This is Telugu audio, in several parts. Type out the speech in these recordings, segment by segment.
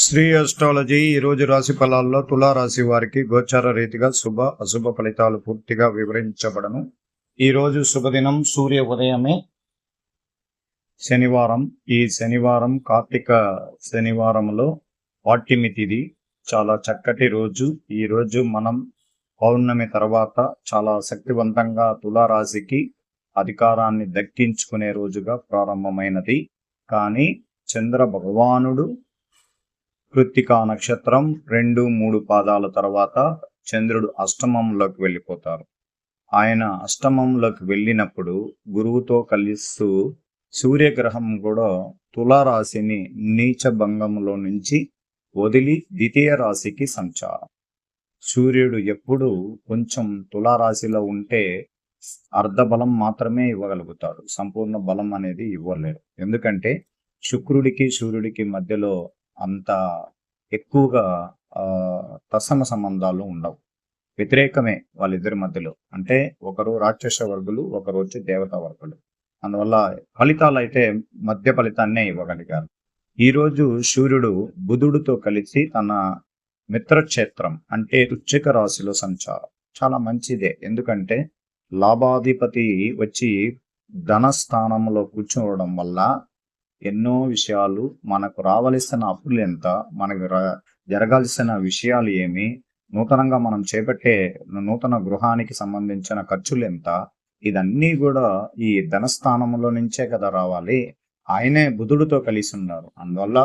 శ్రీ అస్ట్రాలజీ ఈ రోజు రాశి ఫలాల్లో తులారాశి వారికి గోచార రీతిగా శుభ అశుభ ఫలితాలు పూర్తిగా వివరించబడను. ఈ రోజు శుభదినం సూర్య ఉదయమే శనివారం. ఈ శనివారం కార్తీక శనివారంలో పాడ్యమి తిథి. చాలా చక్కటి రోజు. ఈ రోజు మనం పౌర్ణమి తర్వాత చాలా శక్తివంతంగా తులారాశికి అధికారాన్ని దక్కించుకునే రోజుగా ప్రారంభమైనది. కానీ చంద్ర భగవానుడు కృత్తికా నక్షత్రం 2-3 పాదాల తర్వాత చంద్రుడు అష్టమంలోకి వెళ్ళిపోతారు. ఆయన అష్టమంలోకి వెళ్ళినప్పుడు గురువుతో కలిస్తూ సూర్యగ్రహం కూడా తులారాశిని నీచ భంగంలో నుంచి వదిలి ద్వితీయ రాశికి సంచారం. సూర్యుడు ఎప్పుడు కొంచెం తులారాశిలో ఉంటే అర్ధ బలం మాత్రమే ఇవ్వగలుగుతాడు, సంపూర్ణ బలం అనేది ఇవ్వలేరు. ఎందుకంటే శుక్రుడికి సూర్యుడికి మధ్యలో అంత ఎక్కువగా తత్సమ సంబంధాలు ఉండవు. వ్యతిరేకమే వాళ్ళిద్దరి మధ్యలో. అంటే ఒకరు రాక్షస వర్గులు, ఒకరు వచ్చి దేవతా వర్గులు. అందువల్ల ఫలితాలు అయితే మధ్య ఫలితాన్నే ఇవ్వగలిగారు. ఈరోజు సూర్యుడు బుధుడితో కలిసి తన మిత్రక్షేత్రం అంటే వృశ్చిక రాశిలో సంచారం. చాలా మంచిదే. ఎందుకంటే లాభాధిపతి వచ్చి ధనస్థానంలో కూర్చోవడం వల్ల ఎన్నో విషయాలు, మనకు రావలసిన అప్పులు ఎంత, మనకు జరగాల్సిన విషయాలు ఏమి, నూతనంగా మనం చేపట్టే నూతన గృహానికి సంబంధించిన ఖర్చులు ఎంత, ఇదన్నీ కూడా ఈ ధనస్థానంలో నుంచే కదా రావాలి. ఆయనే బుధుడితో కలిసి ఉన్నారు. అందువల్ల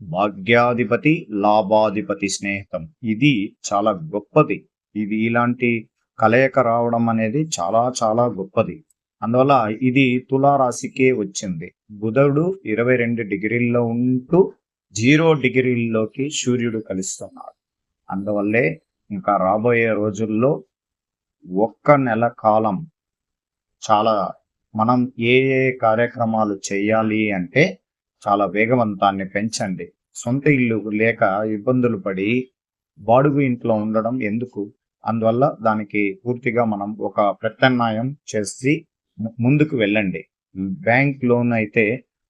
భాగ్యాధిపతి లాభాధిపతి స్నేహితం ఇది చాలా గొప్పది. ఇది ఇలాంటి కలయిక రావడం అనేది చాలా చాలా గొప్పది. అందువల్ల ఇది తులారాశికే వచ్చింది. బుధుడు 22 డిగ్రీల్లో ఉంటూ 0 డిగ్రీల్లోకి సూర్యుడు కలుస్తున్నాడు. అందువల్లే ఇంకా రాబోయే రోజుల్లో 1 నెల కాలం చాలా మనం ఏ కార్యక్రమాలు చేయాలి అంటే చాలా వేగవంతాన్ని పెంచండి. సొంత ఇల్లు లేక ఇబ్బందులు పడి బాడుగు ఇంట్లో ఉండడం ఎందుకు? అందువల్ల దానికి పూర్తిగా మనం ఒక ప్రత్యామ్నాయం చేసి ముందుకు వెళ్ళండి. బ్యాంక్ లోన్ అయితే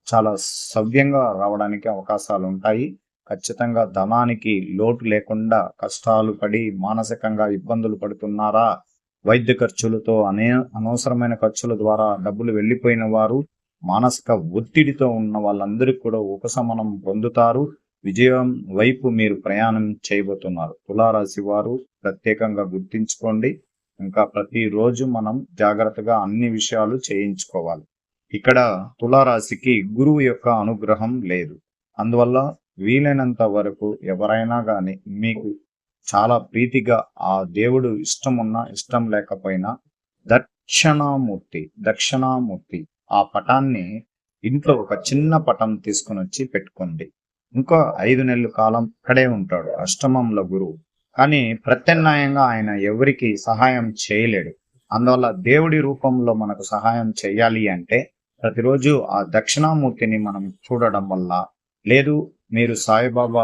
చాలా సవ్యంగా రావడానికి అవకాశాలు ఉంటాయి. ఖచ్చితంగా ధనానికి లోటు లేకుండా కష్టాలు పడి మానసికంగా ఇబ్బందులు పడుతున్నారా, వైద్య ఖర్చులతో అనవసరమైన ఖర్చుల ద్వారా డబ్బులు వెళ్ళిపోయిన వారు, మానసిక ఒత్తిడితో ఉన్న వాళ్ళందరికీ కూడా ఉపశమనం పొందుతారు. విజయం వైపు మీరు ప్రయాణం చేయబోతున్నారు. తులారాశి వారు ప్రత్యేకంగా గుర్తించుకోండి. ఇంకా ప్రతిరోజు మనం జాగ్రత్తగా అన్ని విషయాలు చేయించుకోవాలి. ఇక్కడ తులారాశికి గురువు యొక్క అనుగ్రహం లేదు. అందువల్ల వీలైనంత వరకు ఎవరైనా కానీ మీకు చాలా ప్రీతిగా ఆ దేవుడు ఇష్టం ఉన్నా ఇష్టం లేకపోయినా దక్షిణామూర్తి ఆ పటాన్ని ఇంట్లో ఒక చిన్న పటం తీసుకుని వచ్చి పెట్టుకోండి. ఇంకో 5 నెలల కాలం అక్కడే ఉంటాడు అష్టమంలో గురువు. కానీ ప్రత్యామ్నాయంగా ఆయన ఎవరికి సహాయం చేయలేడు. అందువల్ల దేవుడి రూపంలో మనకు సహాయం చేయాలి అంటే ప్రతిరోజు ఆ దక్షిణామూర్తిని మనం చూడడం వల్ల, లేదు మీరు సాయిబాబా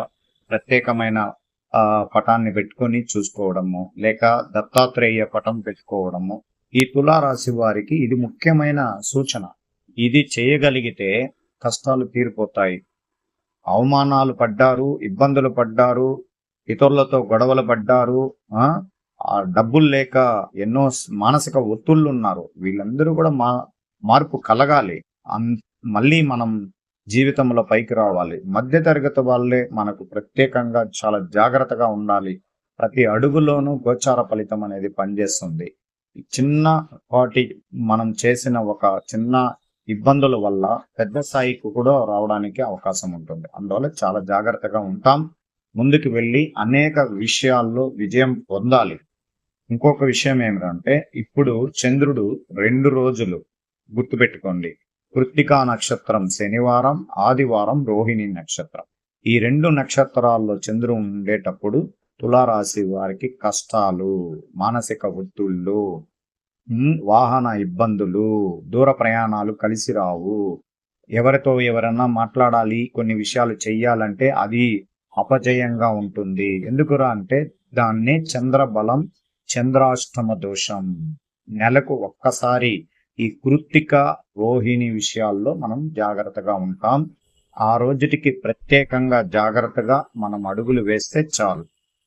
ప్రత్యేకమైన పటాన్ని పెట్టుకొని చూసుకోవడము, లేక దత్తాత్రేయ పటం పెట్టుకోవడము, ఈ తులారాశి వారికి ఇది ముఖ్యమైన సూచన. ఇది చేయగలిగితే కష్టాలు తీరిపోతాయి. అవమానాలు పడ్డారు, ఇబ్బందులు పడ్డారు, ఇతరులతో గొడవలు పడ్డారు, ఆ డబ్బులు లేక ఎన్నో మానసిక ఒత్తిళ్లు ఉన్నారు. వీళ్ళందరూ కూడా మార్పు కలగాలి. మళ్ళీ మనం జీవితంలో పైకి రావాలి. మధ్య తరగతి వాళ్ళే మనకు ప్రత్యేకంగా చాలా జాగ్రత్తగా ఉండాలి. ప్రతి అడుగులోనూ గోచార ఫలితం అనేది పనిచేస్తుంది. చిన్న వాటి మనం చేసిన ఒక చిన్న ఇబ్బందుల వల్ల పెద్ద స్థాయికి కూడా రావడానికి అవకాశం ఉంటుంది. అందువల్ల చాలా జాగ్రత్తగా ఉంటాం. ముందుకు వెళ్ళి అనేక విషయాల్లో విజయం పొందాలి. ఇంకొక విషయం ఏమిటంటే ఇప్పుడు చంద్రుడు 2 రోజులు గుర్తుపెట్టుకోండి. కృత్తికా నక్షత్రం శనివారం, ఆదివారం రోహిణి నక్షత్రం. ఈ 2 నక్షత్రాల్లో చంద్రుడు ఉండేటప్పుడు తులారాశి వారికి కష్టాలు, మానసిక ఒత్తిళ్ళు, వాహన ఇబ్బందులు, దూర ప్రయాణాలు కలిసి రావు. ఎవరితో ఎవరన్నా మాట్లాడాలి, కొన్ని విషయాలు చెయ్యాలంటే అది అపజయంగా ఉంటుంది. ఎందుకురా అంటే దాన్నే చంద్రబలం, చంద్రాష్టమ దోషం. నెలకు ఒక్కసారి ఈ కృత్తిక రోహిణి విషయాల్లో మనం జాగ్రత్తగా ఉంటాం. ఆ రోజుటికి ప్రత్యేకంగా జాగ్రత్తగా మనం అడుగులు వేస్తే చాలు.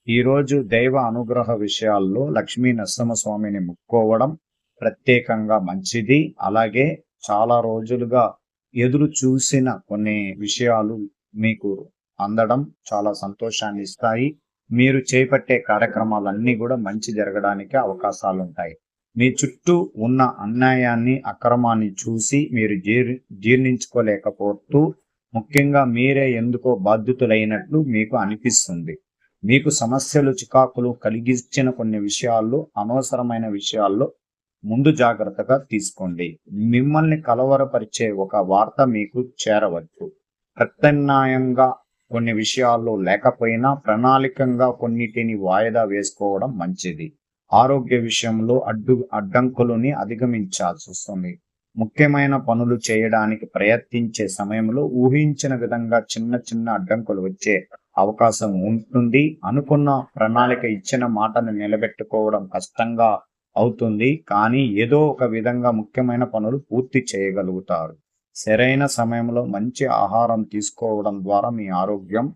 ఈరోజు దైవ అనుగ్రహ విషయాల్లో లక్ష్మీ నరసింహస్వామిని ముక్కోవడం ప్రత్యేకంగా మంచిది. అలాగే చాలా రోజులుగా ఎదురు చూసిన కొన్ని విషయాలు మీకు అందడం చాలా సంతోషాన్ని ఇస్తాయి. మీరు చేపట్టే కార్యక్రమాలన్నీ కూడా మంచి జరగడానికి అవకాశాలు ఉంటాయి. మీ చుట్టూ ఉన్న అన్యాయాన్ని, అక్రమాన్ని చూసి మీరు జీర్ణించుకోలేకపోతూ ముఖ్యంగా మీరే ఎందుకో బాధ్యుతులైనట్లు మీకు అనిపిస్తుంది. మీకు సమస్యలు, చికాకులు కలిగించిన కొన్ని విషయాల్లో, అనవసరమైన విషయాల్లో ముందు జాగ్రత్తగా తీసుకోండి. మిమ్మల్ని కలవరపరిచే ఒక వార్త మీకు చేరవచ్చు. ప్రత్యామ్నాయంగా కొన్ని విషయాల్లో లేకపోయినా ప్రణాళికంగా కొన్నిటిని వాయిదా వేసుకోవడం మంచిది. ఆరోగ్య విషయంలో అడ్డంకులని అధిగమించాల్సి వస్తుంది. ముఖ్యమైన పనులు చేయడానికి ప్రయత్నించే సమయంలో ఊహించిన విధంగా చిన్న చిన్న అడ్డంకులు వచ్చే అవకాశం ఉంటుంది. అనుకున్న ప్రణాళిక, ఇచ్చిన మాటను నిలబెట్టుకోవడం కష్టంగా అవుతుంది. కానీ ఏదో ఒక విధంగా ముఖ్యమైన పనులు పూర్తి చేయగలుగుతారు. సరైన సమయంలో మంచి ఆహారం తీసుకోవడం ద్వారా మీ ఆరోగ్యం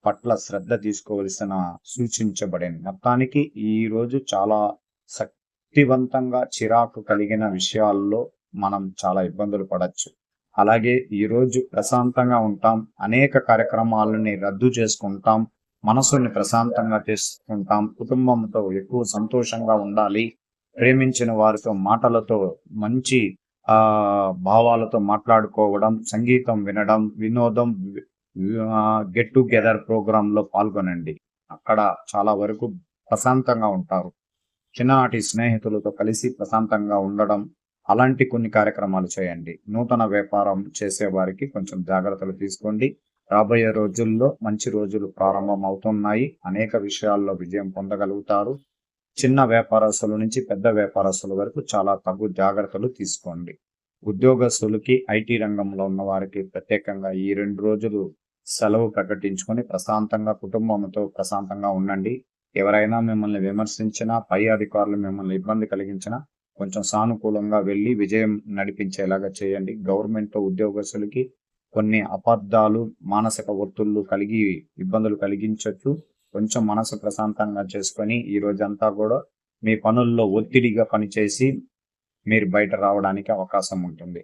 పట్ల శ్రద్ధ తీసుకోవలసిన సూచించబడింది. మొత్తానికి ఈ రోజు చాలా శక్తివంతంగా చిరాకు కలిగిన విషయాల్లో మనం చాలా ఇబ్బందులు పడవచ్చు. అలాగే ఈరోజు ప్రశాంతంగా ఉంటాం, అనేక కార్యక్రమాలని రద్దు చేసుకుంటాం, మనసుని ప్రశాంతంగా చేసుకుంటాం, కుటుంబంతో ఎక్కువ సంతోషంగా ఉండాలి, ప్రేమించిన వారితో మాటలతో మంచి భావాలతో మాట్లాడుకోవడం, సంగీతం వినడం, వినోదం, గెట్ టుగెదర్ ప్రోగ్రాంలో పాల్గొనండి. అక్కడ చాలా వరకు ప్రశాంతంగా ఉంటారు. చిన్ననాటి స్నేహితులతో కలిసి ప్రశాంతంగా ఉండడం, అలాంటి కొన్ని కార్యక్రమాలు చేయండి. నూతన వ్యాపారం చేసే వారికి కొంచెం జాగ్రత్తలు తీసుకోండి. రాబోయే రోజుల్లో మంచి రోజులు ప్రారంభం అవుతున్నాయి. అనేక విషయాల్లో విజయం పొందగలుగుతారు. చిన్న వ్యాపారస్తుల నుంచి పెద్ద వ్యాపారస్తుల వరకు చాలా తగు జాగ్రత్తలు తీసుకోండి. ఉద్యోగస్తులకి, ఐటీ రంగంలో ఉన్న వారికి ప్రత్యేకంగా ఈ 2 రోజులు సెలవు ప్రకటించుకొని ప్రశాంతంగా కుటుంబంతో ప్రశాంతంగా ఉండండి. ఎవరైనా మిమ్మల్ని విమర్శించినా, పై అధికారులు మిమ్మల్ని ఇబ్బంది కలిగించినా కొంచెం సానుకూలంగా వెళ్ళి విజయం నడిపించేలాగా చేయండి. గవర్నమెంట్ ఉద్యోగస్తులకి కొన్ని అబద్ధాలు, మానసిక ఒత్తిళ్లు కలిగి ఇబ్బందులు కలిగించవచ్చు. కొంచెం మనసు ప్రశాంతంగా చేసుకొని ఈ రోజంతా కూడా మీ పనుల్లో ఒత్తిడిగా పనిచేసి మీరు బయట రావడానికి అవకాశం ఉంటుంది.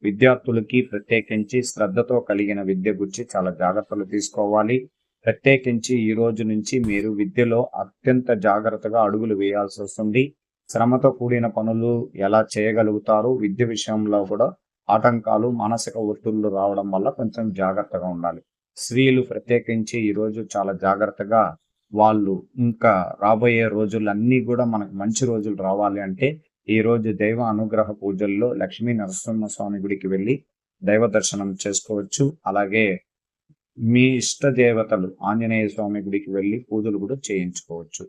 విద్యార్థులకి ప్రత్యేకించి శ్రద్ధతో కలిగిన విద్య గురించి చాలా జాగ్రత్తలు తీసుకోవాలి. ప్రత్యేకించి ఈ రోజు నుంచి మీరు విద్యలో అత్యంత జాగ్రత్తగా అడుగులు వేయాల్సి వస్తుంది. శ్రమతో కూడిన పనులు ఎలా చేయగలుగుతారు, విద్య విషయంలో కూడా ఆటంకాలు, మానసిక ఒత్తిళ్లు రావడం వల్ల కొంచెం జాగ్రత్తగా ఉండాలి. స్త్రీలు ప్రత్యేకించి ఈరోజు చాలా జాగ్రత్తగా వాళ్ళు ఇంకా రాబోయే రోజులన్నీ కూడా మనకు మంచి రోజులు రావాలి అంటే ఈ రోజు దైవ అనుగ్రహ పూజల్లో లక్ష్మీ నరసింహస్వామి గుడికి వెళ్ళి దైవ దర్శనం చేసుకోవచ్చు. అలాగే మీ ఇష్ట దేవతలు ఆంజనేయ స్వామి గుడికి వెళ్ళి పూజలు కూడా చేయించుకోవచ్చు.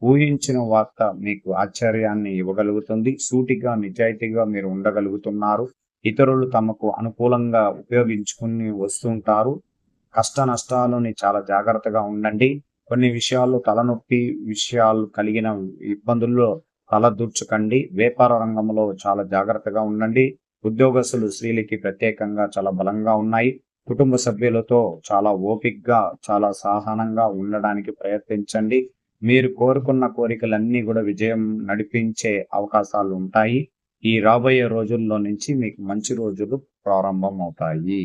ఊహించిన వార్త మీకు ఆశ్చర్యాన్ని ఇవ్వగలుగుతుంది. సూటిగా, నిజాయితీగా మీరు ఉండగలుగుతున్నారు. ఇతరులు తమకు అనుకూలంగా ఉపయోగించుకుని వస్తుంటారు. కష్ట నష్టాలని చాలా జాగ్రత్తగా ఉండండి. కొన్ని విషయాల్లో తలనొప్పి విషయాలు కలిగిన ఇబ్బందుల్లో తలదూర్చకండి. వ్యాపార రంగంలో చాలా జాగ్రత్తగా ఉండండి. ఉద్యోగస్తులు, స్త్రీలకి ప్రత్యేకంగా చాలా బలంగా ఉన్నాయి. కుటుంబ సభ్యులతో చాలా ఓపికగా, చాలా సహనంగా ఉండడానికి ప్రయత్నించండి. మీరు కోరుకున్న కోరికలన్నీ కూడా విజయం నడిపించే అవకాశాలు ఉంటాయి. ఈ రాబోయే రోజుల్లో నుంచి మీకు మంచి రోజులు ప్రారంభం అవుతాయి.